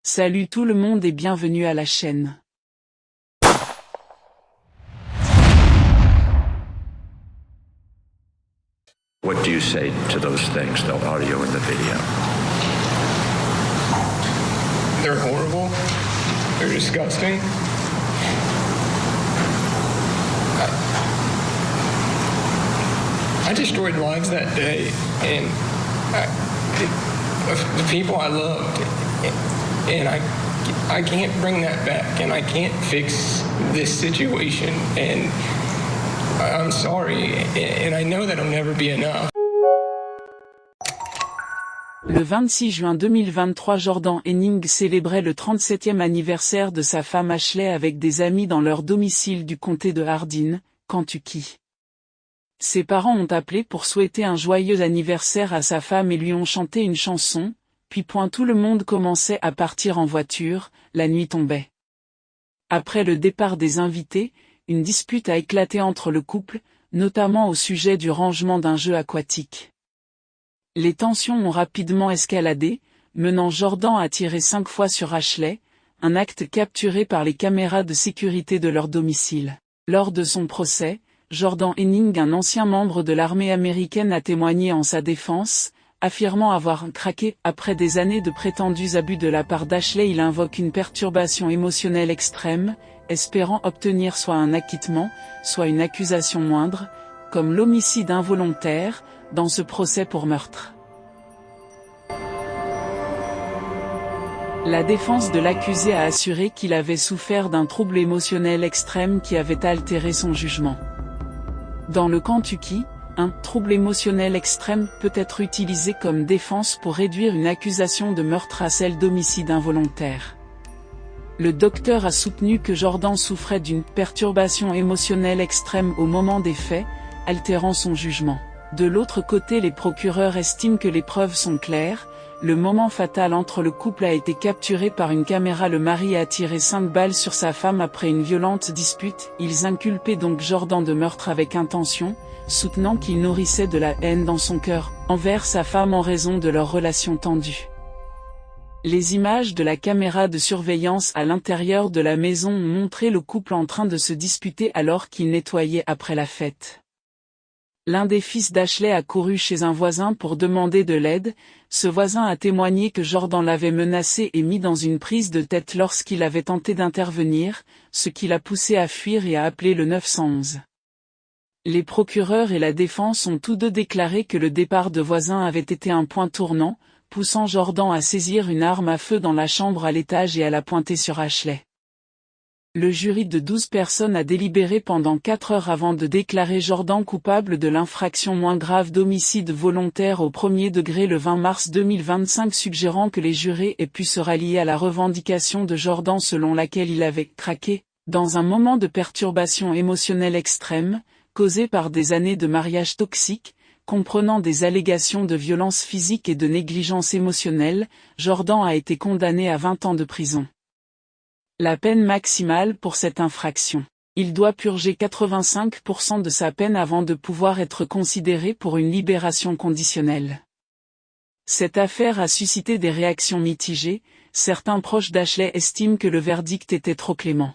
Salut tout le monde et bienvenue à la chaîne. What do you say to those things, the audio and the video? They're horrible. They're disgusting. I destroyed lives that day, and the people I loved, and I can't bring that back, and I can't fix this situation, and I'm sorry, and I know that'll never be enough. Le 26 juin 2023, Jordan Henning célébrait le 37e anniversaire de sa femme Ashley avec des amis dans leur domicile du comté de Hardin, Kentucky. Ses parents ont appelé pour souhaiter un joyeux anniversaire à sa femme et lui ont chanté une chanson, puis tout le monde commençait à partir en voiture, la nuit tombait. Après le départ des invités, une dispute a éclaté entre le couple, notamment au sujet du rangement d'un jeu aquatique. Les tensions ont rapidement escaladé, menant Jordan à tirer 5 fois sur Ashley, un acte capturé par les caméras de sécurité de leur domicile. Lors de son procès, Jordan Henning, un ancien membre de l'armée américaine, a témoigné en sa défense, affirmant avoir craqué. Après des années de prétendus abus de la part d'Ashley, il invoque une perturbation émotionnelle extrême, espérant obtenir soit un acquittement, soit une accusation moindre, comme l'homicide involontaire, dans ce procès pour meurtre. La défense de l'accusé a assuré qu'il avait souffert d'un trouble émotionnel extrême qui avait altéré son jugement. Dans le Kentucky, un trouble émotionnel extrême peut être utilisé comme défense pour réduire une accusation de meurtre à celle d'homicide involontaire. Le docteur a soutenu que Jordan souffrait d'une perturbation émotionnelle extrême au moment des faits, altérant son jugement. De l'autre côté, les procureurs estiment que les preuves sont claires. Le moment fatal entre le couple a été capturé par une caméra. Le mari a tiré 5 balles sur sa femme après une violente dispute. Ils inculpaient donc Jordan de meurtre avec intention, soutenant qu'il nourrissait de la haine dans son cœur envers sa femme en raison de leur relation tendue. Les images de la caméra de surveillance à l'intérieur de la maison ont montré le couple en train de se disputer alors qu'ils nettoyaient après la fête. L'un des fils d'Ashley a couru chez un voisin pour demander de l'aide. Ce voisin a témoigné que Jordan l'avait menacé et mis dans une prise de tête lorsqu'il avait tenté d'intervenir, ce qui l'a poussé à fuir et à appeler le 911. Les procureurs et la défense ont tous deux déclaré que le départ de voisin avait été un point tournant, poussant Jordan à saisir une arme à feu dans la chambre à l'étage et à la pointer sur Ashley. Le jury de 12 personnes a délibéré pendant 4 heures avant de déclarer Jordan coupable de l'infraction moins grave d'homicide volontaire au premier degré le 20 mars 2025, suggérant que les jurés aient pu se rallier à la revendication de Jordan selon laquelle il avait craqué, dans un moment de perturbation émotionnelle extrême, causée par des années de mariage toxique, comprenant des allégations de violence physique et de négligence émotionnelle. Jordan a été condamné à 20 ans de prison. La peine maximale pour cette infraction. Il doit purger 85% de sa peine avant de pouvoir être considéré pour une libération conditionnelle. Cette affaire a suscité des réactions mitigées. Certains proches d'Ashley estiment que le verdict était trop clément.